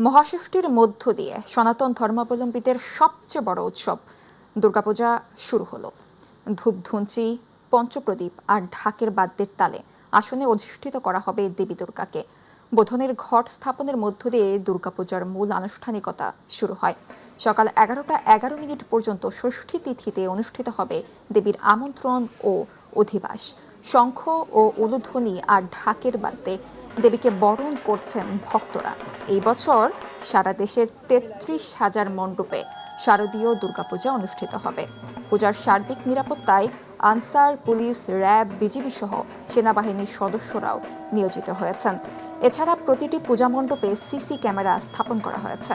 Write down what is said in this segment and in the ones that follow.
মহাষষ্ঠীর মধ্য দিয়ে সনাতন ধর্মাবলম্বীদের সবচেয়ে বড় উৎসব দুর্গাপূজা শুরু হলো। ধূপধুঞ্চি, পঞ্চপ্রদীপ আর ঢাকের বাদ্যের তালে আসনে অধিষ্ঠিত করা হবে দেবী দুর্গাকে। বোধনের ঘট স্থাপনের মধ্য দিয়ে দুর্গাপূজার মূল আনুষ্ঠানিকতা শুরু হয়। সকাল 11:11 পর্যন্ত ষষ্ঠী তিথিতে অনুষ্ঠিত হবে দেবীর আমন্ত্রণ ও অধিবাস। শঙ্খ ও উলুধ্বনি আর ঢাকের বাদ্যে দেবীকে বরণ করছেন ভক্তরা। এই বছর সারা দেশের 33,000 মণ্ডপে শারদীয় দুর্গাপূজা অনুষ্ঠিত হবে। পূজার সার্বিক নিরাপত্তায় আনসার, পুলিশ, র্যাব, বিজিবি সহ সেনাবাহিনীর সদস্যরাও নিয়োজিত হয়েছেন। এছাড়া প্রতিটি পূজা মণ্ডপে সিসি ক্যামেরা স্থাপন করা হয়েছে।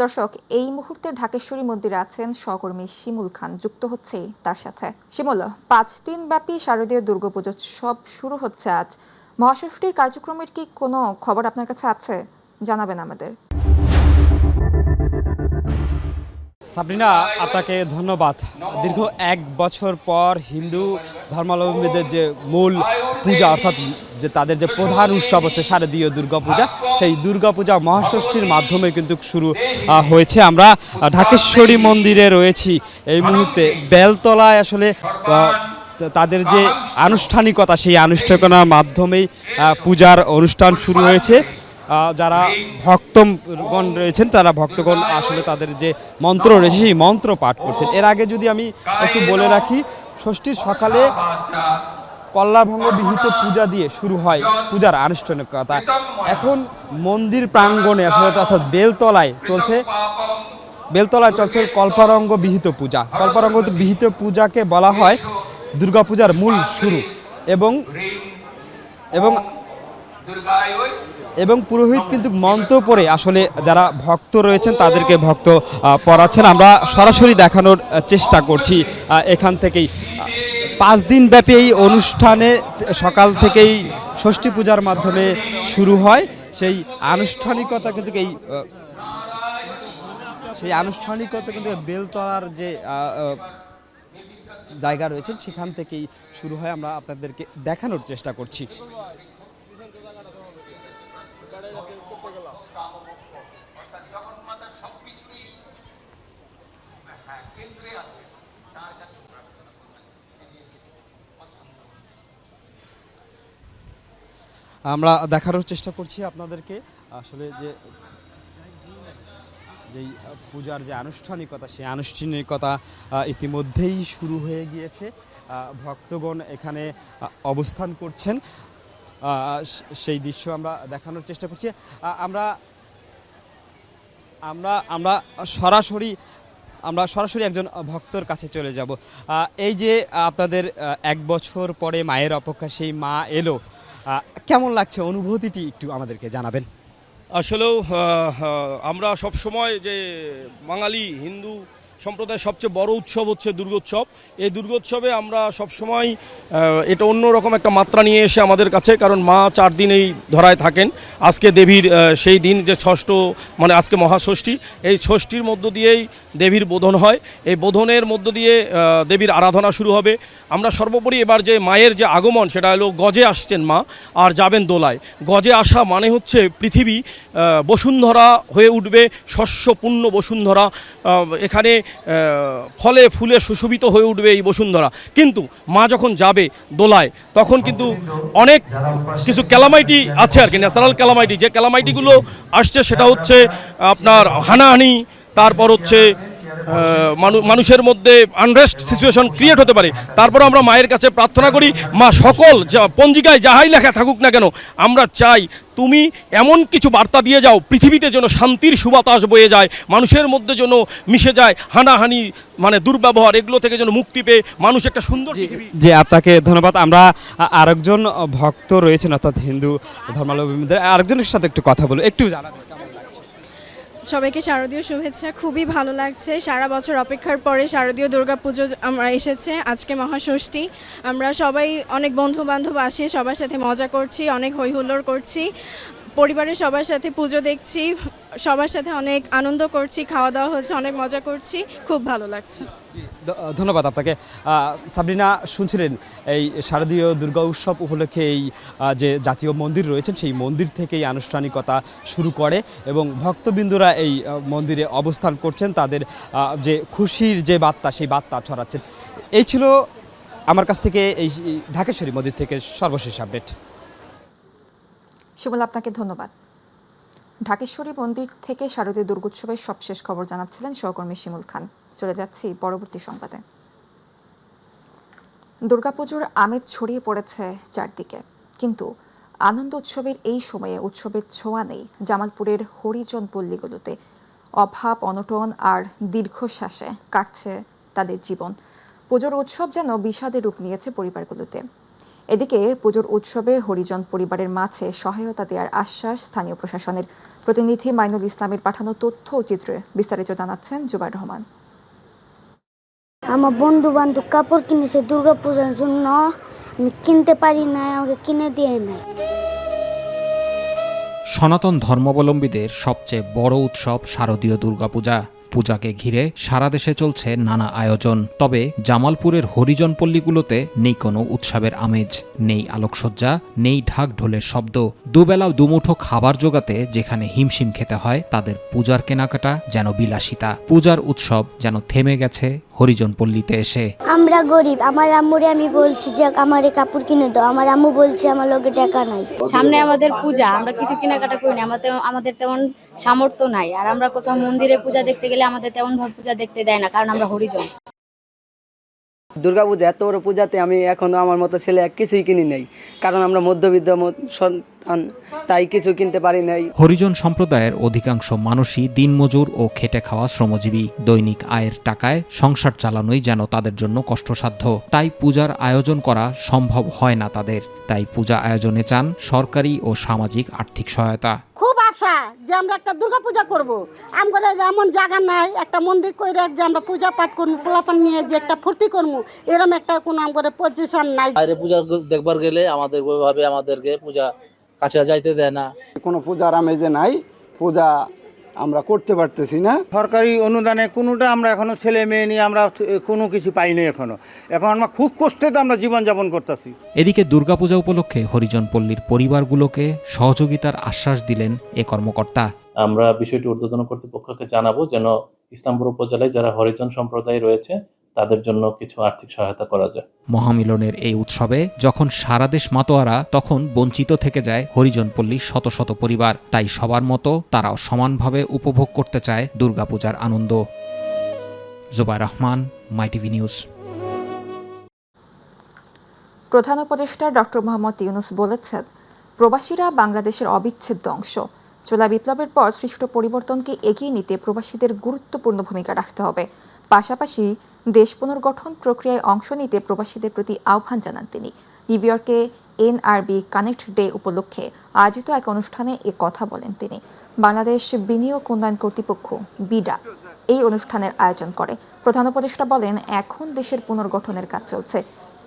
দর্শক, এই মুহূর্তে ঢাকেশ্বরী মন্দিরে আছেন সহকর্মী শিমুল খান, যুক্ত হচ্ছে তার সাথে। শিমুল, 5 দিন ব্যাপী শারদীয় দুর্গাপুজোৎসব শুরু হচ্ছে আজ। মহাষষ্ঠীর কার্যক্রমের কি কোনো খবর আপনার কাছে আছে? জানাবেন আমাদের। সাবরিনা, আপনাকে ধন্যবাদ। দীর্ঘ 1 বছর পর হিন্দু ধর্মাবলম্বীদের যে মূল পূজা, অর্থাৎ যে তাদের যে প্রধান উৎসব হচ্ছে শারদীয় দুর্গাপূজা, সেই দুর্গাপূজা মহাষষ্ঠীর মাধ্যমে কিন্তু শুরু হয়েছে। আমরা ঢাকেশ্বরী মন্দিরে রয়েছি এই মুহূর্তে। বেলতলায় আসলে তাদের যে আনুষ্ঠানিকতা, সেই আনুষ্ঠানিকতার মাধ্যমেই পূজার অনুষ্ঠান শুরু হয়েছে। যারা ভক্তগণ রয়েছেন, তারা ভক্তগণ আসলে তাদের যে মন্ত্র রয়েছে সেই মন্ত্র পাঠ করছেন। এর আগে যদি আমি একটু বলে রাখি, ষষ্ঠীর সকালে কল্যাণভঙ্গ বিহিত পূজা দিয়ে শুরু হয় পূজার আনুষ্ঠানিকতা। এখন মন্দির প্রাঙ্গণে আসলে অর্থাৎ বেলতলায় চলছে কল্পারঙ্গ বিহিত পূজা। কল্পারঙ্গ বিহিত পূজাকে বলা হয় দুর্গাপূজার মূল শুরু। এবং পুরোহিত কিন্তু মন্ত্র পড়ে আসলে যারা ভক্ত রয়েছেন তাদেরকে ভক্ত পড়াচ্ছেন। আমরা সরাসরি দেখানোর চেষ্টা করছি এখান থেকেই। 5 দিন ব্যাপী এই অনুষ্ঠানে সকাল থেকেই ষষ্ঠী পূজার মাধ্যমে শুরু হয়। সেই আনুষ্ঠানিকতা কিন্তু বেলতলার যে জায়গা রয়েছে সেখান থেকেই শুরু হয়। আমরা আপনাদেরকে দেখানোর চেষ্টা করছি। আমরা দেখানোর চেষ্টা করছি আপনাদেরকে আসলে যেই পূজার যে আনুষ্ঠানিকতা, সেই আনুষ্ঠানিকতা ইতিমধ্যেই শুরু হয়ে গিয়েছে। ভক্তগণ এখানে অবস্থান করছেন, সেই দৃশ্য আমরা দেখানোর চেষ্টা করছি। আমরা সরাসরি একজন ভক্তর কাছে চলে যাব। এই যে আপনাদের 1 বছর পরে মায়ের অপেক্ষা, সেই মা এলো, কেমন লাগছে? অনুভূতিটি একটু আমাদেরকে জানাবেন। আসলেও আমরা সবসময় যে বাঙালি হিন্দু সম্প্রদায়ের সবচেয়ে বড় উৎসব হচ্ছে দুর্গোৎসব। এই দুর্গোৎসবে আমরা সবসময় এটা অন্যরকম একটা মাত্রা নিয়ে এসে আমাদের কাছে, কারণ মা 4 দিন এই ধরায় থাকেন। আজকে দেবীর সেই দিন যে ষষ্ঠ, মানে আজকে মহাষষ্ঠী, এই ষষ্ঠীর মধ্য দিয়েই দেবীর বোধন হয়। এই বোধনের মধ্য দিয়ে দেবীর আরাধনা শুরু হবে। আমরা সর্বোপরি এবার যে মায়ের যে আগমন, সেটা হলো গজে আসছেন মা আর যাবেন দোলায়। গজে আসা মানে হচ্ছে পৃথিবী বসুন্ধরা হয়ে উঠবে, শস্যপূর্ণ বসুন্ধরা। এখানে ফলে ফুলে সুশোভিত হয়ে উঠবে এই বসুন্ধরা। কিন্তু মা যখন যাবে দোলায়, তখন কিন্তু অনেক কিছু ক্যালামাইটি আছে আর কি, ন্যাচারাল ক্যালামাইটি। যে ক্যালামাইটিগুলো আসছে সেটা হচ্ছে আপনার হানাহানি, তারপর হচ্ছে মানুষের মধ্যে আনরেস্ট সিচুয়েশন ক্রিয়েট হতে পারে। তারপর আমরা মায়ের কাছে প্রার্থনা করি, মা সকল পঞ্জিকায় যাহাই লেখা থাকুক না কেন, আমরা চাই তুমি এমন কিছু বার্তা দিয়ে যাও, পৃথিবীতে যেন শান্তির সুবাতাস বয়ে যায়, মানুষের মধ্যে যেন মিশে যায় হানাহানি, মানে দুর্ব্যবহার, এগুলো থেকে যেন মুক্তি পেয়ে মানুষ একটা সুন্দর পৃথিবী। যে আপনাকে ধন্যবাদ। আমরা আরেকজন ভক্ত রয়েছেন, অর্থাৎ হিন্দু ধর্মাবলম্বীদের আরেকজনের সাথে একটু কথা বলবো। একটু জানাবেন। সবাইকে শারদীয় শুভেচ্ছা। খুবই ভালো লাগছে, সারা বছর অপেক্ষার পরে শারদীয় দুর্গাপুজো আমরা এসেছে। আজকে মহাষষ্ঠী, আমরা সবাই অনেক বন্ধু বান্ধব আসি, সবার সাথে মজা করছি, অনেক হই হুল্লোড় করছি। পরিবারের সবার সাথে পুজো দেখছি, সবার সাথে অনেক আনন্দ করছি, খাওয়া দাওয়া হচ্ছে, অনেক মজা করছি, খুব ভালো লাগছে। ধন্যবাদ আপনাকে। সাবরিনা, শুনছিলেন এই শারদীয় দুর্গা উৎসব উপলক্ষে এই যে জাতীয় মন্দির রয়েছেন সেই মন্দির থেকেই আনুষ্ঠানিকতা শুরু করে এবং ভক্তবৃন্দরা এই মন্দিরে অবস্থান করছেন, তাদের যে খুশির যে বার্তা সেই বার্তা ছড়াচ্ছেন। এই ছিল আমার কাছ থেকে এই ঢাকেশ্বরী মন্দির থেকে সর্বশেষ আপডেট। শিমুল, আপনাকে ধন্যবাদ। ঢাকেশ্বরী মন্দির থেকে শারদীয় দুর্গোৎসবের সবশেষ খবর জানাচ্ছিলেন সহকর্মী শিমুল খান। চলে যাচ্ছি পরবর্তী সংবাদে। দুর্গাপুজোর আমেজ ছড়িয়ে পড়েছে চারদিকে, কিন্তু আনন্দ উৎসবের এই সময়ে উৎসবের ছোঁয়া নেই জামালপুরের হরিজন পল্লীগুলোতে। অভাব, অনটন আর দীর্ঘশ্বাসে কাটছে তাদের জীবন। পুজোর উৎসব যেন বিষাদের রূপ নিয়েছে পরিবারগুলোতে। এদিকে পুজোর উৎসবে হরিজন পরিবারের মাঝে সহায়তা দেওয়ার আশ্বাস স্থানীয় প্রশাসনের। প্রতিনিধি মাইনুল ইসলামের পাঠানো তথ্য ও চিত্রে বিস্তারিত জানাচ্ছেন জুবাইর রহমান। আমার বন্ধু বান্ধব কাপড় কিনেছে দুর্গাপূজার জন্য, আমি কিনতে পারি না, আমাকে কিনে দিয়ে নাই। সনাতন ধর্মাবলম্বীদের সবচেয়ে বড় উৎসব শারদীয় দুর্গাপূজা। পূজাকে ঘিরে সারা দেশে চলছে নানা আয়োজন, তবে জামালপুরের হরিজন পল্লীগুলোতে নেই কোনো উৎসবের আমেজ, নেই আলোকসজ্জা, নেই ঢাক ঢোলের শব্দ। দুবেলা দুমুঠো খাবার জোগাতে যেখানে হিমশিম খেতে হয়, তাদের পূজার কেনাকাটা যেন বিলাসিতা। পূজার উৎসব যেন থেমে গেছে হরিজন পল্লীতে এসে। আমরা গরিব, আমার আম্মুরে আমি বলছি যে আমারে কাপড় কিনে দাও, আমার আম্মু বলছে আমার লগে টাকা নাই। সামনে আমাদের পূজা, আমরা কিছু কেনাকাটা করি না, আমাদের তেমন সামর্থ্য নাই। আর আমরা কোথাও মন্দিরে পূজা দেখতে গেলে আমাদের তেমন ভাবে পূজা দেখতে দেয় না, কারণ আমরা হরিজন। দুর্গাপূজা এত বড় পূজাতে আমি এখনো আমার মতো ছেলে কিছুই কিনি নাই, কারণ আমরা মধ্যবিত্ত সন্তান, তাই কিছু কিনতে পারি নাই। হরিজন সম্প্রদায়ের অধিকাংশ মানুষই দিনমজুর ও খেটে খাওয়া শ্রমজীবী। দৈনিক আয়ের টাকায় সংসার চালানোই যেন তাদের জন্য কষ্টসাধ্য। তাই পূজার আয়োজন করা সম্ভব হয় না তাদের। তাই পূজা আয়োজনে চান সরকারি ও সামাজিক আর্থিক সহায়তা। খুব আশা যে আমরা একটা দুর্গাপূজা করবো, আমরা এমন জায়গা নাই একটা মন্দির করে যে আমরা পূজা পাঠ করবো, পোলাপান নিয়ে যে একটা ফুর্তি করবো, এরকম একটা কোনো আমাদের পজিশন নাই। বাইরে পূজা দেখবার গেলে আমাদের ওইভাবে আমাদেরকে পূজা কাছে যাইতে দেয় না। কোনো পূজার আমেজে নাই, পূজা আমরা করতে পারতেছি না। সরকারি অনুদানে কোনোটা আমরা এখনো ছেলে মেয়ে নিয়ে আমরা কোনো কিছু পাইনি। এখন আমরা খুব কষ্টে তো আমরা জীবনযাপন করতেছি। এদিকে দুর্গাপূজা উপলক্ষে হরিজন পল্লীর পরিবারগুলোকে সহযোগিতার আশ্বাস দিলেন এ কর্মকর্তা। আমরা বিষয়টি ঊর্ধ্বতন কর্তৃপক্ষকে জানাবো যেন ইসলামপুর উপজেলায় যারা হরিজন সম্প্রদায় রয়েছে তাদের জন্য কিছু আর্থিক সহায়তা করা যায়। মহামিলনের এই উৎসবে যখন সারা দেশ মাতোয়ারা, তখন বঞ্চিত থেকে যায় হরিজন পল্লীর শত শত পরিবার। তাই সবার মতো তারাও সমানভাবে উপভোগ করতে চায় দুর্গাপূজার আনন্দ। জুবাইর রহমান, মাই টিভি নিউজ। প্রধান উপদেষ্টা ডক্টর মোহাম্মদ ইউনূস বলেছেন, প্রবাসীরা বাংলাদেশের অবিচ্ছেদ্য অংশ। জুলাই বিপ্লবের পর সৃষ্ট পরিবর্তনকে এগিয়ে নিতে প্রবাসীদের গুরুত্বপূর্ণ ভূমিকা রাখতে হবে। পাশাপাশি দেশ পুনর্গঠন প্রক্রিয়ায় অংশ নিতে প্রবাসীদের প্রতি আহ্বান জানান তিনি। নিউ ইয়র্কে NRB কানেক্ট ডে উপলক্ষে আয়োজিত এক অনুষ্ঠানে এ কথা বলেন তিনি। বাংলাদেশ বিনিয়োগ উন্নয়ন কর্তৃপক্ষ বিডা এই অনুষ্ঠানের আয়োজন করে। প্রধান উপদেষ্টা বলেন, এখন দেশের পুনর্গঠনের কাজ চলছে।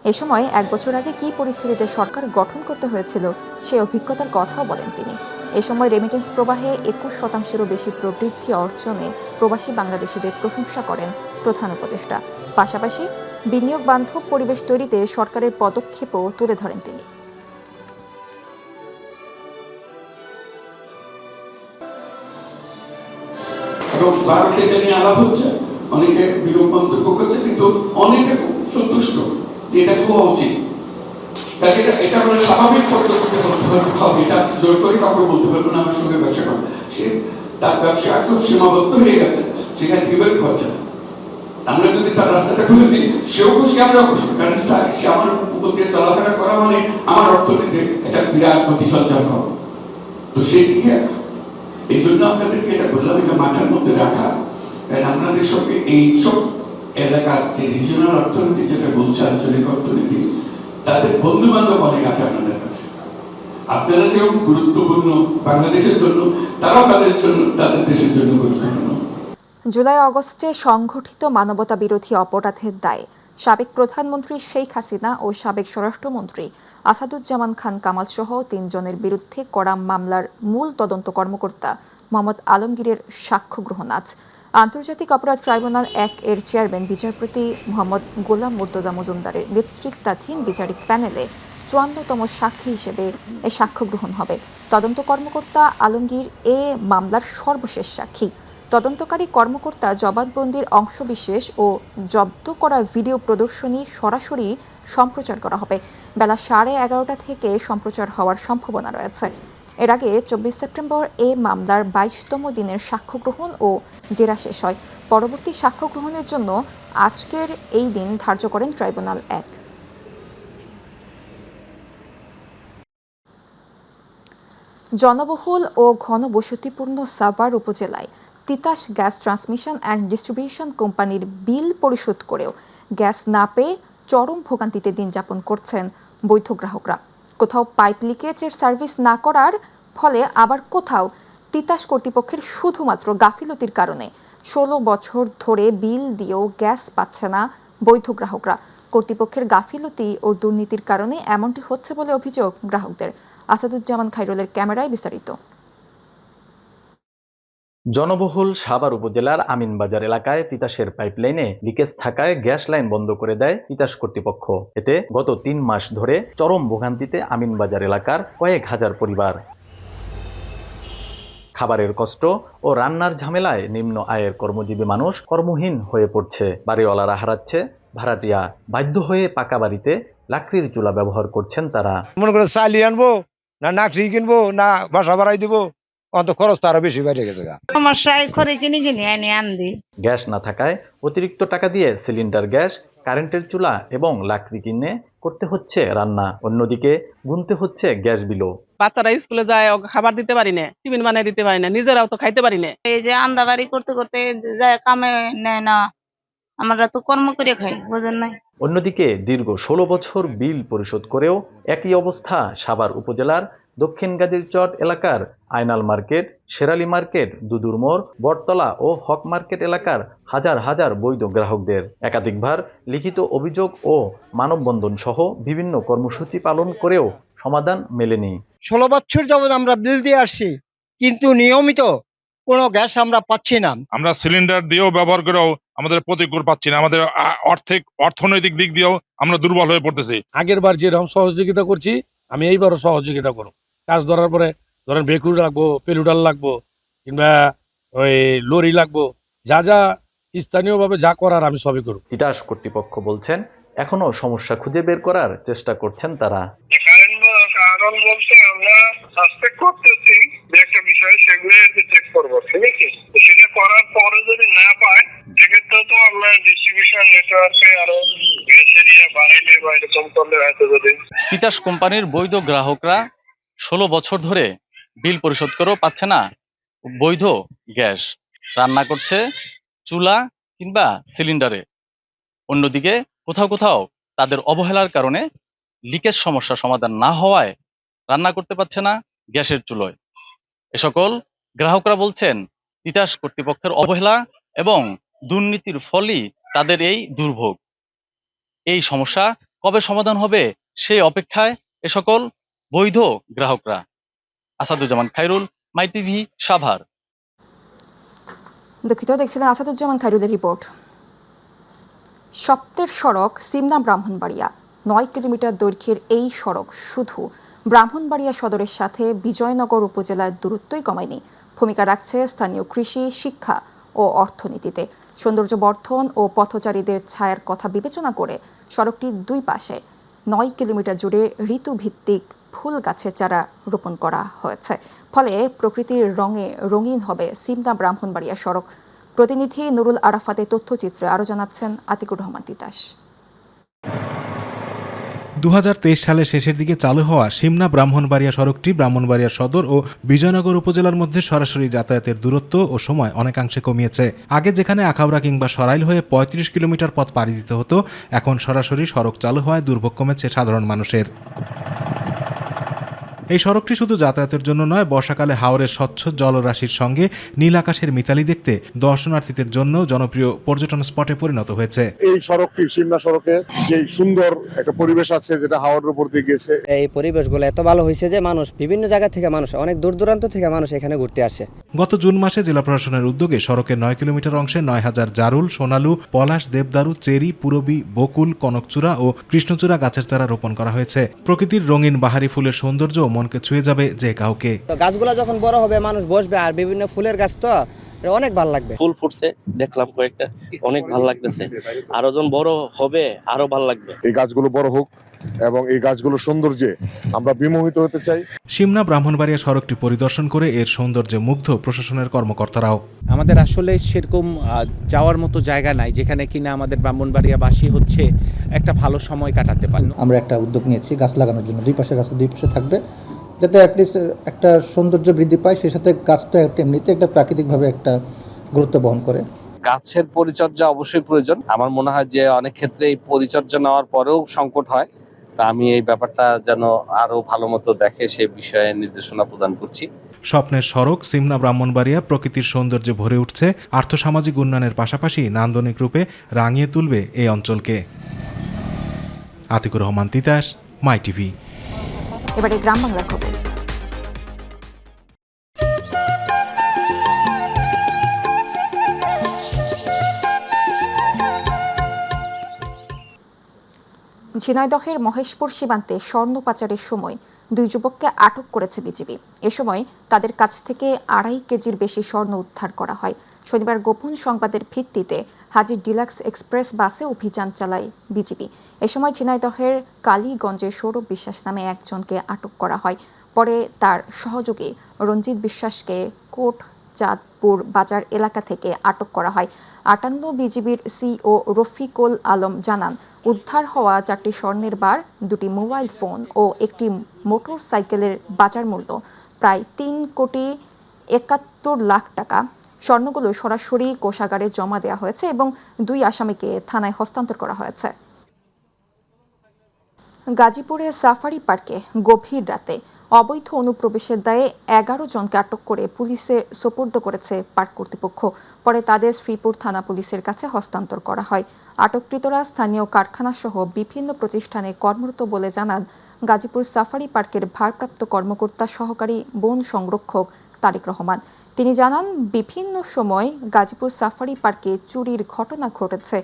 এ সময় 1 বছর আগে কী পরিস্থিতিতে সরকার গঠন করতে হয়েছিল সেই অভিজ্ঞতার কথাও বলেন তিনি। এ সময় রেমিটেন্স প্রবাহে 21%-এরও বেশি প্রবৃদ্ধি অর্জনে প্রবাসী বাংলাদেশিদের প্রশংসা করেন প্রধান উপদেষ্টা। পাশাপাশি বিনিয়োগ বান্ধব পরিবেশ তৈরিতে সরকারের পদক্ষেপও তুলে ধরেন তিনি। আলাপ হচ্ছে, অনেকে বিরূপ মন্তব্য করছে, কিন্তু অনেকে সন্তুষ্ট যে এটা হওয়া উচিত। এটা আমরা স্বাভাবিক পদ্ধতিতে হবে, এটা জোর করে কাউকে বলতে পারবো না আমার সঙ্গে ব্যবসা করে। সে তার ব্যবসা একদম সীমাবদ্ধ হয়ে গেছে, সেখানে বিবেক হচ্ছে। আমরা যদি তার রাস্তাটা খুলে দিই, সেও খুশি, আমরাও খুশি, কারণ সে আমার উপর দিয়ে চলাফেরা করা মানে আমার অর্থনীতি একটা বিরাট গতি সঞ্চার করা। তো সেই দিকে এই জন্য আপনাদেরকে এটা বললাম, এটা মাথার মধ্যে রাখা। কারণ আপনাদের সঙ্গে এইসব এলাকার যে রিজিওনাল অর্থনীতি যেটা বলছে, আঞ্চলিক অর্থনীতি, তাদের বন্ধু বান্ধব অনেক আছে আপনাদের কাছে। আপনারা যেরকম গুরুত্বপূর্ণ বাংলাদেশের জন্য, তারাও তাদের জন্য, তাদের দেশের জন্য গুরুত্বপূর্ণ। জুলাই আগস্টে সংঘটিত মানবতা বিরোধী অপরাধের দায়ে সাবেক প্রধানমন্ত্রী শেখ হাসিনা ও সাবেক স্বরাষ্ট্রমন্ত্রী আসাদুজ্জামান খান কামাল সহ 3 জনের বিরুদ্ধে করা মামলার মূল তদন্ত কর্মকর্তা মোহাম্মদ আলমগীরের সাক্ষ্য গ্রহণ আজ। আন্তর্জাতিক অপরাধ ট্রাইব্যুনাল 1 এর চেয়ারম্যান বিচারপতি মোহাম্মদ গোলাম মুর্তজা মজুমদারের নেতৃত্বাধীন বিচারিক প্যানেলে 54তম সাক্ষী হিসেবে এ সাক্ষ্য গ্রহণ হবে। তদন্ত কর্মকর্তা আলমগীর এ মামলার সর্বশেষ সাক্ষী। তদন্তকারী কর্মকর্তা জবানবন্দির অংশবিশেষ ও জব্দ করা ভিডিও প্রদর্শনী সরাসরি সম্প্রচার করা হবে। বেলা 11:30 থেকে সম্প্রচার হওয়ার সম্ভাবনা রয়েছে। এর আগে 24 সেপ্টেম্বর এ মামলার 22তম দিনের সাক্ষ্য গ্রহণ ও জেরা শেষ হয়। পরবর্তী সাক্ষ্য গ্রহণের জন্য আজকের এই দিন ধার্য করেন ট্রাইব্যুনাল 1। জনবহুল ও ঘনবসতিপূর্ণ সাভার উপজেলায় Titas gas transmission and distribution কোম্পানির বিল পরিশোধ করেও গ্যাস না পেয়ে চরম ভোগান্তিতে দিন যাপন করছেন বৈধ গ্রাহকরা। কোথাও পাইপ লিকেজের সার্ভিস না করার ফলে আবার কোথাও তিতাস কর্তৃপক্ষের শুধুমাত্র গাফিলতির কারণে 16 বছর ধরে বিল দিয়েও গ্যাস পাচ্ছে না বৈধ গ্রাহকরা। কর্তৃপক্ষের গাফিলতি ও দুর্নীতির কারণে এমনটি হচ্ছে বলে অভিযোগ গ্রাহকদের। আসাদুজ্জামান খাইরুলের ক্যামেরায় বিস্তারিত। জনবহুল সাভার উপজেলার আমিনবাজার এলাকায় তিতাসের পাইপলাইনে লিকেজ থাকায় গ্যাস লাইন বন্ধ করে দেয় তিতাস কর্তৃপক্ষ। এতে গত 3 মাস ধরে চরম ভোগান্তিতে আমিনবাজার এলাকার কয়েক হাজার পরিবার। খাবারের কষ্ট ও রান্নার ঝামেলায় নিম্ন আয়ের কর্মজীবী মানুষ কর্মহীন হয়ে পড়ছে। বাড়িওয়ালারা হারাচ্ছে ভাড়াটিয়া। বাধ্য হয়ে পাকা বাড়িতে লাকড়ির চুলা ব্যবহার করছেন তারা। মনে করে চালি আনবো না নাকড়ি কিনবো না বাসা ভাড়াই দিব, অত খরচ তো আরো বেশি বেড়ে গেছে। গ্যাস না থাকায় অতিরিক্ত টাকা দিয়ে সিলিন্ডার গ্যাস, কারেন্টের চুলা এবং লাকড়ি কিনে করতে হচ্ছে রান্না। অন্যদিকে গুনতে হচ্ছে গ্যাস বিলও। বাচ্চারা স্কুলে যায়, খাবার দিতে পারি না, টিফিন বানিয়ে দিতে পারি না, নিজেরাও তো খাইতে পারি না। এই যে আন্দাবাড়ি করতে করতে যায় কামে নেয় না, আমরা তো কর্ম করে খাই, বুঝেন নাই। অন্যদিকে দীর্ঘ 16 বছর বিল পরিশোধ করেও একই অবস্থা সাভার উপজেলার দক্ষিণ গাজীরচর এলাকার আয়নাল মার্কেট, শেরালি মার্কেট, দুদুর মোড়, বটতলা ও হক মার্কেট এলাকার হাজার হাজার বৈধ গ্রাহকদের। একাধিকবার লিখিত অভিযোগ ও মানববন্ধন সহ বিভিন্ন কর্মসূচি পালন করেও সমাধান মেলেনি। 16 বছর যাবৎ আমরা বিল দিয়ে আসছি, কিন্তু নিয়মিত কোনো গ্যাস আমরা পাচ্ছি না। আমরা সিলিন্ডার দিয়েও ব্যবহার করেও আমাদের প্রতিকূল পাচ্ছি না। আমাদের অর্থনৈতিক দিক দিয়েও আমরা দুর্বল হয়ে পড়তেছি। আগের বার যেরকম সহযোগিতা করছি আমি এইবারও সহযোগিতা করব। কাজ ধরার পরে ধরেন বেকুর লাগবো, পেলুডাল লাগবো, কিংবা ওই লরি লাগবো, যা যা স্থানীয়ভাবে যা করার আমি সবই করব। তিতাস কর্তৃপক্ষ বলছেন এখনো সমস্যা খুঁজে বের করার চেষ্টা করছেন তারা। আমরা সাসপেক্ট করতেছি যে একটা বিষয়, সেগুলো চেক করবো, ঠিক আছে? সেটা করার পরে যদি না পায় সেক্ষেত্রে তো আমরা ডিস্ট্রিবিউশন নেটওয়ার্কে আরো গ্যাসের বাড়াইলে বা এরকম করলে হয়তো। যদি তিতাস কোম্পানির বৈধ গ্রাহকরা 16 বছর ধরে বিল পরিশোধ করেও পাচ্ছে না বৈধ গ্যাস, রান্না করছে চুলা কিংবা সিলিন্ডারে। অন্যদিকে কোথাও কোথাও তাদের অবহেলার কারণে লিকেজ সমস্যা সমাধান না হওয়ায় রান্না করতে পারছে না গ্যাসের চুলোয়। এ সকল গ্রাহকরা বলছেন তিতাস কর্তৃপক্ষের অবহেলা এবং দুর্নীতির ফলেই তাদের এই দুর্ভোগ। এই সমস্যা কবে সমাধান হবে সেই অপেক্ষায় এ সকল বৈধ গ্রাহকরা। আসাদুজ্জামান খাইরুল, মাই টিভি, সাভার। দুঃখিত, দেখছিলেন আসাদুজ্জামান খাইরুলের রিপোর্ট। সপ্তের সড়ক সিমনা ব্রাহ্মণবাড়িয়া 9 কিলোমিটার দৈর্ঘ্যের এই সড়ক শুধু ব্রাহ্মণবাড়িয়া সদরের সাথে বিজয়নগর উপজেলার দূরত্বই কমায়নি, ভূমিকা রাখছে স্থানীয় কৃষি, শিক্ষা ও অর্থনীতিতে। সৌন্দর্য বর্ধন ও পথচারীদের ছায়ার কথা বিবেচনা করে সড়কটির 2 পাশে 9 কিলোমিটার জুড়ে ঋতুভিত্তিক ফুল গাছের চারা রোপণ করা হয়েছে। ফলে প্রকৃতির রঙে রঙিন হবে সিমনা ব্রাহ্মণবাড়িয়া সড়ক। প্রতিনিধি নুরুল আরাফাতের তথ্যচিত্রে আরও জানাচ্ছেন আতিকুর রহমান তিতাস। 2023 সালের শেষের দিকে চালু হওয়া সিমনা ব্রাহ্মণবাড়িয়া সড়কটি ব্রাহ্মণবাড়িয়া সদর ও বিজয়নগর উপজেলার মধ্যে সরাসরি যাতায়াতের দূরত্ব ও সময় অনেকাংশে কমিয়েছে। আগে যেখানে আখাউড়া কিংবা সরাইল হয়ে 35 কিলোমিটার পথ পাড়ি দিতে হতো, এখন সরাসরি সড়ক চালু হওয়ায় দুর্ভোগ কমেছে সাধারণ মানুষের। এই সড়কটি শুধু যাতায়াতের জন্য নয়, বর্ষাকালে হাওরের স্বচ্ছ জলরাশির সঙ্গে নীল আকাশের মিতালি দেখতে দর্শনার্থীদের জন্য জনপ্রিয় পর্যটন স্পটে পরিণত হয়েছে। এই সড়কটি সিমনা সড়কে যে সুন্দর একটা পরিবেশ আছে, যেটা হাওরের উপর দিয়ে গেছে, এই পরিবেশগুলো এত ভালো হয়েছে যে মানুষ বিভিন্ন জায়গা থেকে মানুষ অনেক দূর দূরান্ত থেকে মানুষ এখানে ঘুরতে আসে। গত জুন মাসে জেলা প্রশাসনের উদ্যোগে সড়কের 9 কিলোমিটার অংশে 9000 জারুল, সোনালু, পলাশ, দেবদারু, চেরি, পুরবী, বকুল, কনকচূড়া ও কৃষ্ণচূড়া গাছের চারা রোপণ করা হয়েছে। প্রকৃতির রঙিন বাহারি ফুলের সৌন্দর্য মনকে ছুঁয়ে যাবে যে কাউকে। গাছগুলো যখন বড় হবে মানুষ বসবে, আর বিভিন্ন ফুলের গাছ তো অনেক ভালো লাগবে। ফুল ফুটছে দেখলাম কয়েকটা, অনেক ভালো লাগতেছে। আরো যখন বড় হবে আরো ভালো লাগবে। এই গাছগুলো বড় হোক এবং এই গাছগুলোর সৌন্দর্যে আমরা বিমোহিত হতে চাই। সিমনা ব্রাহ্মণবাড়িয়া সড়কটি পরিদর্শন করে এর সৌন্দর্যে মুগ্ধ প্রশাসনের কর্মকর্তারাও। আমাদের আসলে সেরকম যাওয়ার মতো জায়গা নাই যেখানে কিনা আমাদের ব্রাহ্মণবাড়িয়াবাসী হচ্ছে একটা ভালো সময় কাটাতে পারে। আমরা একটা উদ্যোগ নিয়েছি গাছ লাগানোর জন্য, দুই পাশে গাছ দুই পাশে থাকবে, যাতে অ্যাটলিস্ট একটা সৌন্দর্য বৃদ্ধি পায়। সেই সাথে গাছটা এমনিতে একটা প্রাকৃতিকভাবে একটা গুরুত্ব বহন করে। গাছের পরিচর্যা অবশ্যই প্রয়োজন। আমার মনে হয় যে অনেক ক্ষেত্রে এই পরিচর্যা নেওয়ার পরেও সংকট হয়। তা আমি এই ব্যাপারটা যেন আরো ভালো মতো দেখে সে বিষয়ে নির্দেশনা প্রদান করছি। স্বপ্নের সড়ক সিমনা ব্রাহ্মণবাড়িয়া প্রকৃতির সৌন্দর্যে ভরে উঠছে, আর্থসামাজিক উন্নয়নের পাশাপাশি নান্দনিক রূপে রাঙিয়ে তুলবে এই অঞ্চলকে। আতিকুর রহমান তিতাস, মাই টিভি। এবারে গ্রাম বাংলার খবর। ঝিনাইদহের মহেশপুর সীমান্তে স্বর্ণ পাচারের সময় 2 যুবককে আটক করেছে বিজিবি। এ সময় তাদের কাছ থেকে 2.5 কেজির বেশি স্বর্ণ উদ্ধার করা হয়। শনিবার গোপন সংবাদের ভিত্তিতে হাজির ডিলাক্স এক্সপ্রেস বাসে অভিযান চালায় বিজিবি। এ সময় ঝিনাইদহের কালীগঞ্জের সৌরভ বিশ্বাস নামে একজনকে আটক করা হয়। পরে তার সহযোগী রঞ্জিত বিশ্বাসকে কোট চাঁদপুর বাজার এলাকা থেকে আটক করা হয়। 58 বিজিবির সিও রফিকুল আলম জানান, উদ্ধার হওয়া 4টি স্বর্ণের বার, 2টি মোবাইল ফোন ও একটি মোটর সাইকেলের বাজার মূল্য প্রায় 3,71 লাখ টাকা। স্বর্ণগুলো সরাসরি কোষাগারে জমা দেওয়া হয়েছে এবং 2 আসামিকে থানায় হস্তান্তর করা হয়েছে। গাজীপুরের সাফারি পার্কে গভীর রাতে অবৈধ অনুপ্রবেশের দায়ে 11 জনকে আটক করে পুলিশে সোপর্দ করেছে পার্ক কর্তৃপক্ষ। পরে তাদের শ্রীপুর থানা পুলিশের কাছে হস্তান্তর করা হয়। আটককৃতরা স্থানীয় কারখানা সহ বিভিন্ন প্রতিষ্ঠানে কর্মরত বলে জানান গাজীপুর সাফারি পার্কের ভারপ্রাপ্ত কর্মকর্তা সহকারী বন সংরক্ষক তারেক রহমান। তিনি জানান, বিভিন্ন সময় গাজীপুর সাফারি পার্কে চুরির ঘটনা ঘটেছে।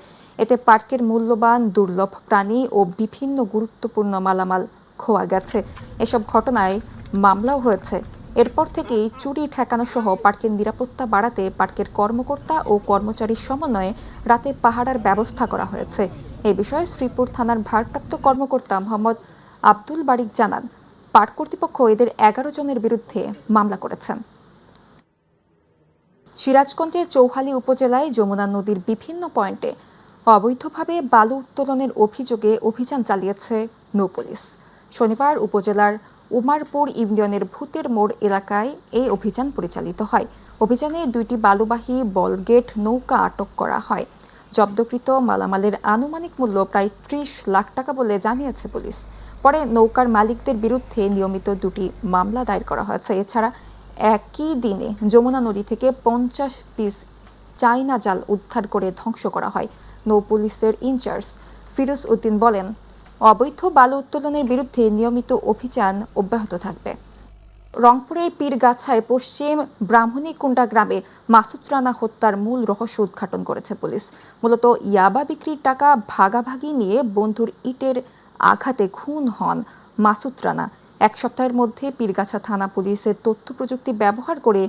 এতে পার্কের মূল্যবান দুর্লভ প্রাণী ও বিভিন্ন গুরুত্বপূর্ণ মালামাল খোয়া গেছে। এসব ঘটনায় মামলাও হয়েছে। এরপর থেকেই চুরি ঠেকানো সহ পার্কের নিরাপত্তা বাড়াতে পার্কের কর্মকর্তা ও কর্মচারীর সমন্বয়ে রাতে পাহারার ব্যবস্থা করা হয়েছে। এ বিষয়ে শ্রীপুর থানার ভারপ্রাপ্ত কর্মকর্তা মোহাম্মদ আব্দুল বারিক জানান, পার্ক কর্তৃপক্ষ এদের 11 জনের বিরুদ্ধে মামলা করেছেন। সিরাজগঞ্জের চৌহালি উপজেলায় যমুনা নদীর বিভিন্ন পয়েন্টে অবৈধভাবে বালু উত্তোলনের অভিযোগে অভিযান চালিয়েছে নৌপুলিশ। শনিবার উপজেলার উমারপুর ইউনিয়নের ভূতের মোড় এলাকায় এই অভিযান পরিচালিত হয়। অভিযানে 2টি বালুবাহী বলগেট নৌকা আটক করা হয়। জব্দকৃত মালামালের আনুমানিক মূল্য প্রায় 30 লাখ টাকা বলে জানিয়েছে পুলিশ। পরে নৌকার মালিকদের বিরুদ্ধে নিয়মিত 2টি মামলা দায়ের করা হয়েছে। এছাড়া একই দিনে যমুনা নদী থেকে 50 পিস চাইনা জাল উদ্ধার করে ধ্বংস করা হয়। নৌ পুলিশের ইনচার্জ ফিরোজ উদ্দিন বলেন, অবৈধ বালু উত্তোলনের বিরুদ্ধে নিয়মিত অভিযান অব্যাহত থাকবে। রংপুরের পীরগাছায় পশ্চিম ব্রাহ্মণীকুণ্ডা গ্রামে মাসুদ রানা হত্যার মূল রহস্য উদ্ঘাটন করেছে পুলিশ। মূলত ইয়াবা বিক্রির টাকা ভাগাভাগি নিয়ে বন্ধুর ইটের আঘাতে খুন হন মাসুদ রানা। 1 সপ্তাহের মধ্যে পীরগাছা থানা পুলিশের তথ্য প্রযুক্তি ব্যবহার করে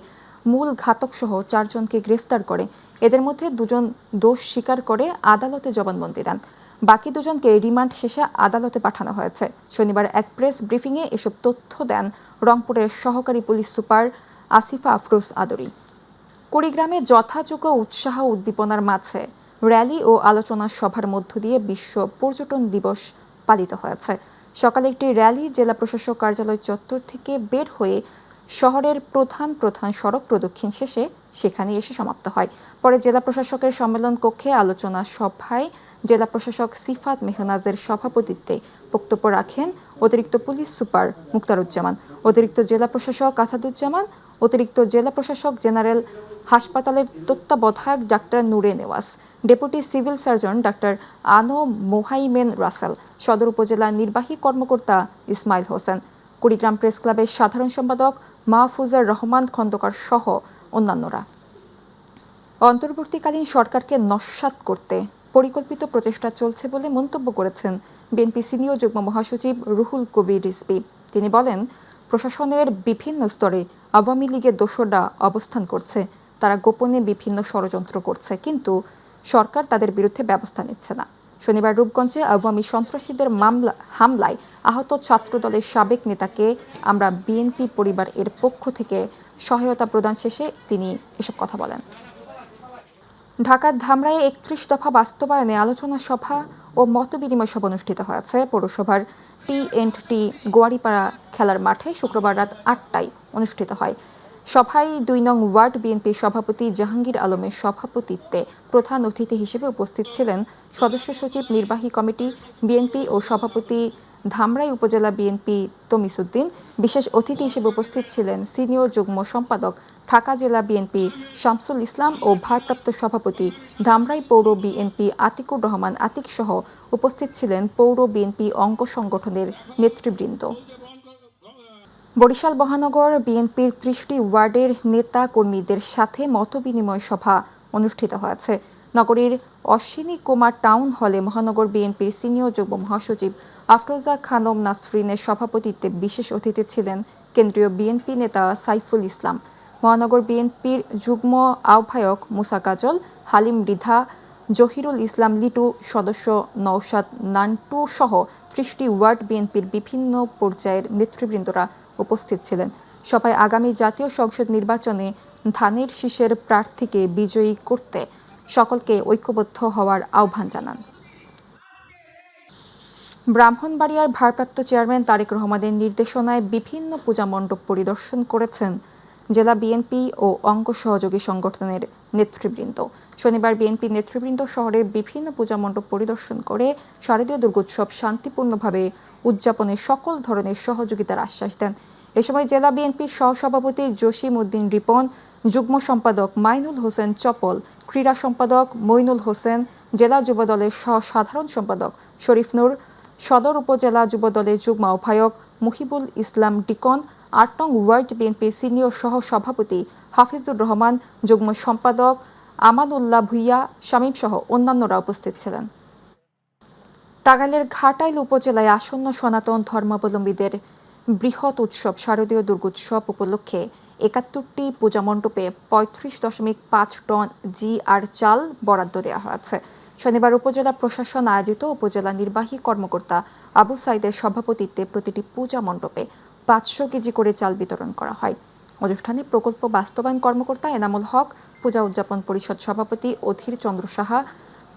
মূল ঘাতক সহ 4 জনকে গ্রেফতার করে। এদের মধ্যে 2 জন দোষ স্বীকার করে আদালতে জবানবন্দি দেন। বাকি 2 জনকে রিমান্ড শেষে আদালতে পাঠানো হয়েছে। শনিবার এক প্রেস ব্রিফিংয়ে এসব তথ্য দেন রংপুরের সহকারী পুলিশ সুপার আসিফা আফরোজ আদরি। কুড়িগ্রামে যথাযোগ্য উৎসাহ উদ্দীপনার মাঝে র্যালি ও আলোচনা সভার মধ্য দিয়ে বিশ্ব পর্যটন দিবস পালিত হয়েছে। সকালে একটি র্যালি জেলা প্রশাসক কার্যালয় চত্বর থেকে বের হয়ে শহরের প্রধান সড়ক প্রদক্ষিণ শেষে সেখানে এসে সমাপ্ত হয়। পরে জেলা প্রশাসকের সম্মেলন কক্ষে আলোচনা সভায় জেলা প্রশাসক সিফাত মেহনাজের সভাপতিত্বে বক্তব্য রাখেন অতিরিক্ত পুলিশ সুপার মুক্তারুজ্জামান, অতিরিক্ত জেলা প্রশাসক আসাদুজ্জামান, অতিরিক্ত জেলা প্রশাসক জেনারেল হাসপাতালের তত্ত্বাবধায়ক doctor Nure Newaz, deputy civil surgeon doctor Ano Mohaimen Rasel, সদর উপজেলা নির্বাহী কর্মকর্তা ইসমাইল হোসেন, কুড়িগ্রাম প্রেস ক্লাবের সাধারণ সম্পাদক মাহফুজার রহমান খন্দকার সহ অন্যান্যরা। অন্তর্বর্তীকালীন সরকারকে নস্যাৎ করতে পরিকল্পিত প্রচেষ্টা চলছে বলে মন্তব্য করেছেন বিএনপি সিনিয়র যুগ্ম মহাসচিব রুহুল কবির রিজভী। তিনি বলেন, প্রশাসনের বিভিন্ন স্তরে আওয়ামী লীগের দোসররা অবস্থান করছে, তারা গোপনে বিভিন্ন ষড়যন্ত্র করছে, কিন্তু সরকার তাদের বিরুদ্ধে ব্যবস্থা নিচ্ছে না। শনিবার রূপগঞ্জে আওয়ামী সন্ত্রাসীদের হামলায় আহত ছাত্রদলের সাবেক নেতাকে আমরা বিএনপি পরিবার এর পক্ষ থেকে সহায়তা প্রদান শেষে তিনি এসব কথা বলেন। ঢাকার ধামরায়ে ৩১ দফা বাস্তবায়নে আলোচনা সভা ও মতবিনিময় সভা অনুষ্ঠিত হয়েছে পৌরসভার টি&টি গোয়ারিপাড়া খেলার মাঠে শুক্রবার রাত ৮টায় অনুষ্ঠিত হয়। সভায় ২ নং ওয়ার্ড বিএনপির সভাপতি জাহাঙ্গীর আলমের সভাপতিত্বে প্রধান অতিথি হিসেবে উপস্থিত ছিলেন সদস্য সচিব নির্বাহী কমিটি বিএনপি ও সভাপতি ধামরাই উপজেলা বিএনপি তমিসউদ্দিন। বিশেষ অতিথি হিসেবে উপস্থিত ছিলেন সিনিয়র যুগ্ম সম্পাদক ঢাকা জেলা বিএনপি শামসুল ইসলাম ও ভারপ্রাপ্ত সভাপতি ধামরাই পৌর বিএনপি আতিকুর রহমান আতিক সহ উপস্থিত ছিলেন পৌর বিএনপি অঙ্গ সংগঠনের নেতৃবৃন্দ। বরিশাল মহানগর বিএনপির ৩০টি ওয়ার্ডের নেতা কর্মীদের সাথে মতবিনিময় সভা অনুষ্ঠিত হয়েছে। নগরীর অশ্বিনী কুমার টাউন হলে মহানগর বিএনপির সিনিয়র যুগ্ম মহাসচিব আফরোজা খানম নাসরিনের সভাপতিত্বে বিশেষ অতিথি ছিলেন কেন্দ্রীয় বিএনপি নেতা সাইফুল ইসলাম, মহানগর বিএনপির যুগ্ম আহ্বায়ক মুসা কাজল, হালিম মৃধা, জহিরুল ইসলাম লিটু, সদস্য নওশাদ নান্টু সহ ৩০টি ওয়ার্ড বিএনপির বিভিন্ন পর্যায়ের নেতৃবৃন্দরা উপস্থিত ছিলেন। সভায় আগামী জাতীয় সংসদ নির্বাচনে ধানের শীষের প্রার্থীকে বিজয়ী করতে সকলকে ঐক্যবদ্ধ হওয়ার আহ্বান জানান। ব্রাহ্মণবাড়িয়ার ভারপ্রাপ্ত চেয়ারম্যান তারেক রহমানের নির্দেশনায় বিভিন্ন পূজা মণ্ডপ পরিদর্শন করেছেন জেলা বিএনপি ও অঙ্গ সহযোগী সংগঠনের নেতৃবৃন্দ। শনিবার বিএনপি নেতৃবৃন্দ শহরের বিভিন্ন পূজা মণ্ডপ পরিদর্শন করে শারদীয় দুর্গোৎসব শান্তিপূর্ণভাবে উদযাপনের সকল ধরনের সহযোগিতার আশ্বাস দেন। এ সময় জেলা বিএনপির সহসভাপতি জসিম উদ্দিন রিপন, যুগ্ম সম্পাদক মাইনুল হোসেন চপল, ক্রীড়া সম্পাদক মইনুল হোসেন, জেলা যুবদলের সাধারণ সম্পাদক শরীফ নূর, সদর উপজেলা যুবদলের যুগ্ম আহ্বায়ক মুহিবুল ইসলাম ডিকন, ৮ নং ওয়ার্ড বিএনপির সিনিয়র সহ সভাপতি হাফিজুর রহমান, যুগ্ম সম্পাদক আমানুল্লাহ ভুইয়া, শামীম সহ অন্যান্যরা উপস্থিত ছিলেন। টাঙ্গাইলের ঘাটাইল উপজেলায় আসন্ন সনাতন ধর্মাবলম্বীদের বৃহৎ উৎসব শারদীয় দুর্গোৎসব উপলক্ষে ৭১টি পূজা মণ্ডপে ৩৫.৫ টন জিআর চাল বরাদ্দ দেওয়া হয়েছে। শনিবার উপজেলা প্রশাসন আয়োজিত উপজেলা নির্বাহী কর্মকর্তা আবু সাইদের সভাপতিত্বে প্রতিটি পূজা মণ্ডপে ৫০০ কেজি করে চাল বিতরণ করা হয়। অনুষ্ঠানে প্রকল্প বাস্তবায়ন কর্মকর্তা এনামুল হক, পূজা উদযাপন পরিষদ সভাপতি অধীর চন্দ্র সাহা,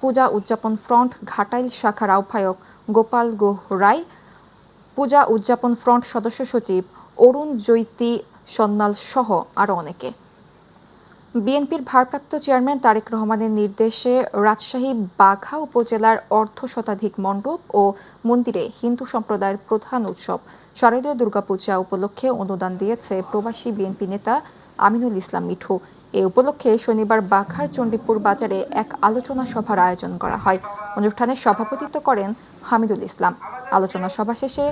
পূজা উদযাপন ফ্রন্ট ঘাটাইল শাখার আহ্বায়ক গোপাল গুহ রায়, পূজা উদযাপন ফ্রন্ট সদস্য সচিব অরুণ জৈতি সন্ন্যাল সহ আরও অনেকে। বিএনপির ভারপ্রাপ্ত চেয়ারম্যান তারেক রহমানের নির্দেশে রাজশাহী বাঘা উপজেলার অর্ধশতাধিক মণ্ডপ ও মন্দিরে হিন্দু সম্প্রদায়ের প্রধান উৎসব শারদীয় দুর্গাপূজা উপলক্ষে অনুদান দিয়েছে প্রবাসী বিএনপি নেতা আমিনুল ইসলাম মিঠু। এ উপলক্ষে শনিবার বাঘার চণ্ডীপুর বাজারে এক আলোচনা সভার আয়োজন করা হয়। অনুষ্ঠানে সভাপতিত্ব করেন হামিদুল ইসলাম। আলোচনা সভা শেষে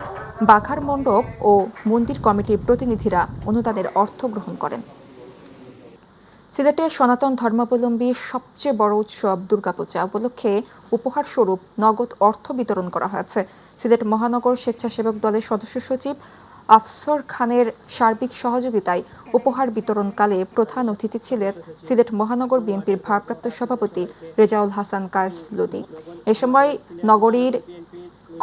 বাঘার মণ্ডপ ও মন্দির কমিটির প্রতিনিধিরা অনুদানের অর্থ গ্রহণ করেন। সিলেটের সনাতন ধর্মাবলম্বীর সবচেয়ে বড় উৎসব দুর্গাপূজা উপলক্ষে উপহার স্বরূপ নগদ অর্থ বিতরণ করা হয়েছে। সিলেট মহানগর স্বেচ্ছাসেবক দলের সদস্য সচিব আফসর খানের সার্বিক সহযোগিতায় উপহার বিতরণকালে প্রধান অতিথি ছিলেন সিলেট মহানগর বিএনপির ভারপ্রাপ্ত সভাপতি রেজাউল হাসান কায়েস লুদি। এ সময় নগরীর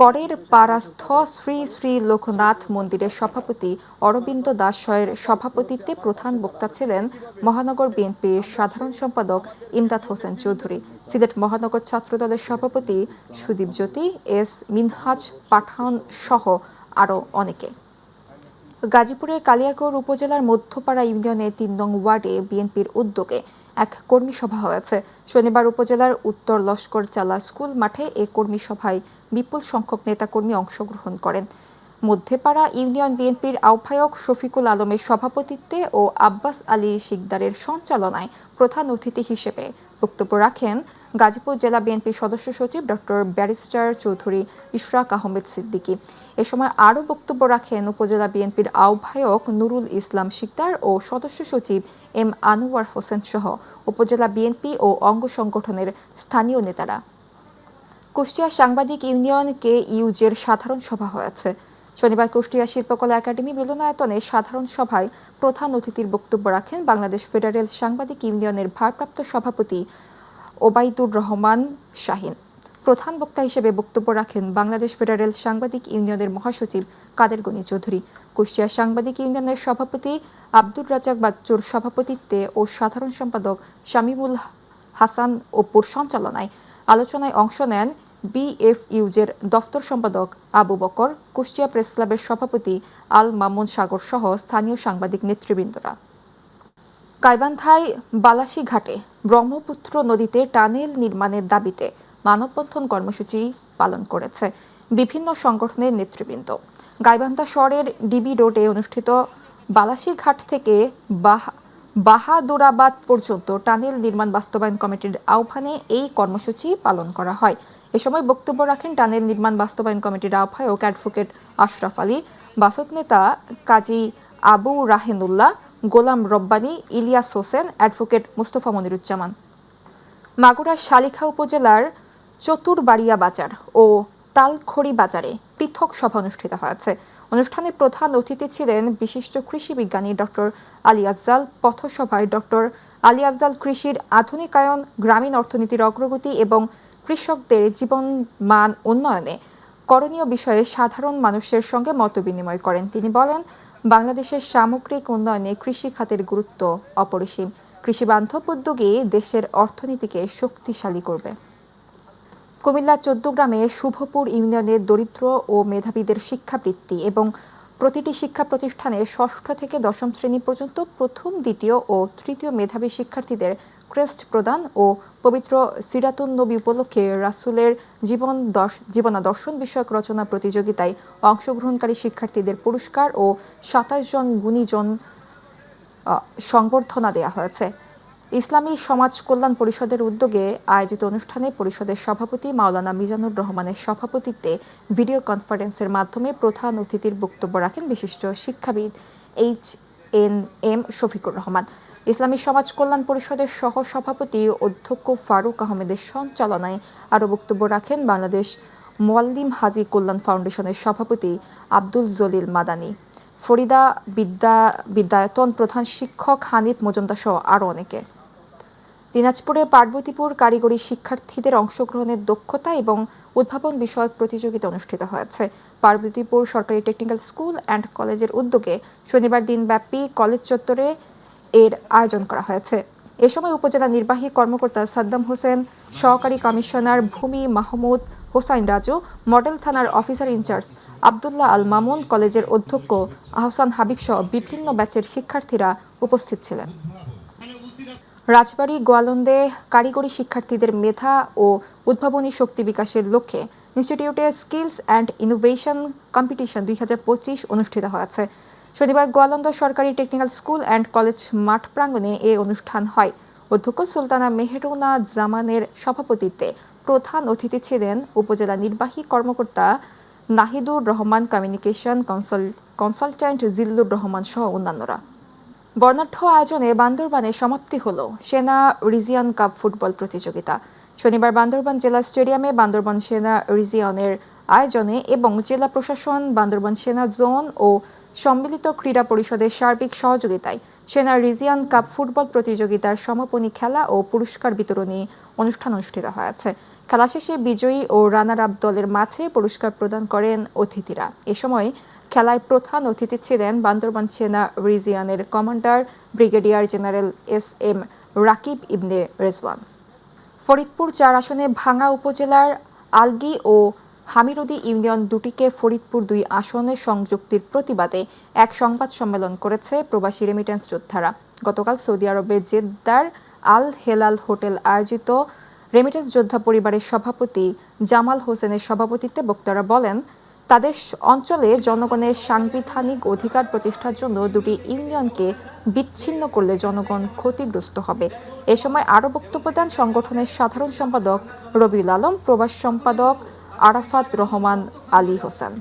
করের পাড়াস্থ শ্রী শ্রী লোকনাথ মন্দিরের সভাপতি অরবিন্দ দাসয়ের সভাপতিত্বে প্রধান বক্তা ছিলেন মহানগর বিএনপির সাধারণ সম্পাদক ইমদাদ হোসেন চৌধুরী, সিলেট মহানগর ছাত্রদলের সভাপতি সুদীপ জ্যোতি, এস মিনহাজ পাঠান সহ আরও অনেকে। গাজীপুরের কালিয়াকৈর উপজেলার মধ্যপাড়া ইউনিয়নের ৩ নং ওয়ার্ডে বিএনপির উদ্যোগে এক কর্মী সভা হয়েছে। শনিবার উপজেলার উত্তর লস্কর চালা স্কুল মাঠে এ কর্মী সভায় বিপুল সংখ্যক নেতাকর্মী অংশগ্রহণ করেন। মধ্যপাড়া ইউনিয়ন বিএনপির আহ্বায়ক শফিকুল আলমের সভাপতিত্বে ও আব্বাস আলী শিকদারের সঞ্চালনায় প্রধান অতিথি হিসেবে বক্তব্য রাখেন গাজীপুর জেলা বিএনপির সদস্য সচিব ডক্টর ব্যারিস্টার চৌধুরী ইশরাক আহমেদ সিদ্দিকী। এ সময় আরও বক্তব্য রাখেন উপজেলা বিএনপির আহ্বায়ক নুরুল ইসলাম শিকদার ও সদস্য সচিব এম আনোয়ার হোসেন সহ উপজেলা বিএনপি ও অঙ্গ সংগঠনের স্থানীয় নেতারা। কুষ্টিয়া সাংবাদিক ইউনিয়ন KUJ-এর সাধারণ সভা হয়েছে। শনিবার কুষ্টিয়া শিল্পকলা একাডেমি মিলনায়তনে সাধারণ সভায় প্রধান অতিথির বক্তব্য রাখেন বাংলাদেশ ফেডারেল সাংবাদিক ইউনিয়নের ভারপ্রাপ্ত সভাপতি ওবাইদুর রহমান শাহিন। প্রধান বক্তা হিসেবে বক্তব্য রাখেন বাংলাদেশ ফেডারেল সাংবাদিক ইউনিয়নের মহাসচিব কাদের গনি চৌধুরী। কুষ্টিয়া সাংবাদিক ইউনিয়নের সভাপতি আব্দুর রাজ্জাক বাচ্চুর সভাপতিত্বে ও সাধারণ সম্পাদক শামীমুল হাসান অপুর সঞ্চালনায় আলোচনায় অংশ নেন BFUJ-এর দফতর সম্পাদক আবু বকর, কুষ্টিয়া প্রেস ক্লাবের সভাপতি আল মামুন সাগর সহ স্থানীয় সাংবাদিক নেতৃবৃন্দরা। গাইবান্ধায় বালাসী ঘাটে ব্রহ্মপুত্র নদীতে টানেল নির্মাণের দাবিতে মানববন্ধন কর্মসূচি পালন করেছে বিভিন্ন সংগঠনের নেতৃবৃন্দ। গাইবান্ধা শহরের ডিবি রোডে অনুষ্ঠিত বালাসী ঘাট থেকে বাহাদুরাবাদ পর্যন্ত টানেল নির্মাণ বাস্তবায়ন কমিটির আহ্বানে এই কর্মসূচি পালন করা হয়। এ সময় বক্তব্য রাখেন টানেল নির্মাণ বাস্তবায়ন কমিটির আহ্বায়ক অ্যাডভোকেট আশরাফ আলী, বাসদ নেতা কাজী আবু রাহেনুল্লাহ, গোলাম রব্বানী, ইলিয়াস হোসেন, অ্যাডভোকেট মুস্তফা মনিরুজ্জামান। মাগুরার শালিখা উপজেলার চতুরবাড়িয়া বাজার ও তালখড়ি বাজারে পৃথক সভা অনুষ্ঠিত হয়েছে। অনুষ্ঠানে প্রধান অতিথি ছিলেন বিশিষ্ট কৃষি বিজ্ঞানী ডক্টর আলী আফজাল। পথসভায় ডক্টর আলী আফজাল কৃষির আধুনিকায়ন, গ্রামীণ অর্থনীতির অগ্রগতি এবং কৃষকদের জীবনমান উন্নয়নে করণীয় বিষয়ে সাধারণ মানুষের সঙ্গে মতবিনিময় করেন। তিনি বলেন, বাংলাদেশের সামগ্রিক উন্নয়নে কৃষি খাতের গুরুত্ব অপরিসীম। কৃষি বান্ধব উদ্যোগে দেশের অর্থনীতিকে শক্তিশালী করবে। কুমিল্লা 14 গ্রামে শুভপুর ইউনিয়নের দরিদ্র ও মেধাবীদের শিক্ষাবৃত্তি এবং প্রতিটি শিক্ষা প্রতিষ্ঠানে ষষ্ঠ থেকে দশম শ্রেণী পর্যন্ত প্রথম, দ্বিতীয় ও তৃতীয় মেধাবী শিক্ষার্থীদের ক্রেস্ট প্রদান ও পবিত্র সিরাতুন নবী উপলক্ষে রাসূলের জীবনাদর্শন বিষয়ক রচনা প্রতিযোগিতায় অংশগ্রহণকারী শিক্ষার্থীদের পুরস্কার ও 27 জন গুণীজন সংবর্ধনা দেওয়া হয়েছে। ইসলামী সমাজ কল্যাণ পরিষদের উদ্যোগে আয়োজিত অনুষ্ঠানে পরিষদের সভাপতি মাওলানা মিজানুর রহমানের সভাপতিত্বে ভিডিও কনফারেন্সের মাধ্যমে প্রধান অতিথির বক্তব্য রাখেন বিশিষ্ট শিক্ষাবিদ HNM শফিকুর রহমান। ইসলামী সমাজ কল্যাণ পরিষদের সহ সভাপতি অধ্যক্ষ ফারুক আহমেদের সঞ্চালনায় আরও বক্তব্য রাখেন বাংলাদেশ মোয়াল্লিম হাজি কল্যাণ ফাউন্ডেশনের সভাপতি আব্দুল জলিল মাদানী, ফরিদা বিদ্যায়তন প্রধান শিক্ষক হানিফ মজুমদার সহ আরও অনেকে। দিনাজপুরে পার্বতীপুর কারিগরি শিক্ষার্থীদের অংশগ্রহণের দক্ষতা এবং উদ্ভাবন বিষয়ক প্রতিযোগিতা অনুষ্ঠিত হয়েছে। পার্বতীপুর সরকারি টেকনিক্যাল স্কুল অ্যান্ড কলেজের উদ্যোগে শনিবার দিনব্যাপী কলেজ চত্বরে এর আয়োজন করা হয়েছে। এ সময় উপজেলা নির্বাহী কর্মকর্তা সাদ্দাম হোসেন, সহকারী কমিশনার ভূমি মাহমুদ হোসাইন রাজু, মডেল থানার অফিসার ইনচার্জ আবদুল্লাহ আল মামুন, কলেজের অধ্যক্ষ আহসান হাবিব সহ বিভিন্ন ব্যাচের শিক্ষার্থীরা উপস্থিত ছিলেন। রাজবাড়ী গোয়ালন্দে কারিগরি শিক্ষার্থীদের মেধা ও উদ্ভাবনী শক্তি বিকাশের লক্ষ্যে ইনস্টিটিউটে স্কিলস অ্যান্ড ইনোভেশন কম্পিটিশন 2025 অনুষ্ঠিত হয়েছে। শনিবার গোয়ালন্দ সরকারি টেকনিক্যাল স্কুল অ্যান্ড কলেজ মাঠ প্রাঙ্গণে এ অনুষ্ঠান হয়। অধ্যক্ষ সুলতানা মেহেরুনা জামানের সভাপতিত্বে প্রধান অতিথি ছিলেন উপজেলা নির্বাহী কর্মকর্তা নাহিদুর রহমান, কমিউনিকেশন কনসালট্যান্ট জিল্লুর রহমান সহ অন্যান্যরা। বর্ণাঢ্য আয়োজনে বান্দরবানে সমাপ্তি হল সেনা রিজিয়ন কাপ ফুটবল প্রতিযোগিতা। শনিবার বান্দরবান জেলা স্টেডিয়ামে বান্দরবান সেনা রিজিয়নের আয়োজনে এবং জেলা প্রশাসন, বান্দরবান সেনা জোন ও সম্মিলিত ক্রীড়া পরিষদের সার্বিক সহযোগিতায় সেনা রিজিয়ন কাপ ফুটবল প্রতিযোগিতার সমাপনী খেলা ও পুরস্কার বিতরণী অনুষ্ঠান অনুষ্ঠিত হয়েছে। খেলা শেষে বিজয়ী ও রানার আপ দলের মাঝে পুরস্কার প্রদান করেন অতিথিরা। এ সময় খেলায় প্রধান অতিথি ছিলেন বান্দরবান সেনা রিজিয়নের commander brigadier general SM Rakib Ibne Rezwan. Faridpur 4 আসনে ভাঙ্গা উপজেলার আলগি ও হামিরুদি ইউনিয়ন দুটিকে ফরিদপুর 2 আসনে সংযুক্তির প্রতিবাদে এক সংবাদ সম্মেলন করেছে প্রবাসী রেমিটেন্স যোদ্ধারা। গতকাল সৌদি আরবের জেদ্দার আল হেলাল হোটেল আয়োজিত রেমিটেন্স যোদ্ধা পরিবারের সভাপতি জামাল হোসেনের সভাপতিত্বে বক্তারা বলেন, তাদের অঞ্চলে জনগণের সাংবিধানিক অধিকার প্রতিষ্ঠার জন্য দুটি ইউনিয়নকে বিচ্ছিন্ন করলে জনগণ ক্ষতিগ্রস্ত হবে। এ সময় আরও বক্তব্য দেন সংগঠনের সাধারণ সম্পাদক রবিউল আলম, প্রবাস সম্পাদক আরাফাত রহমান আলী হোসেন।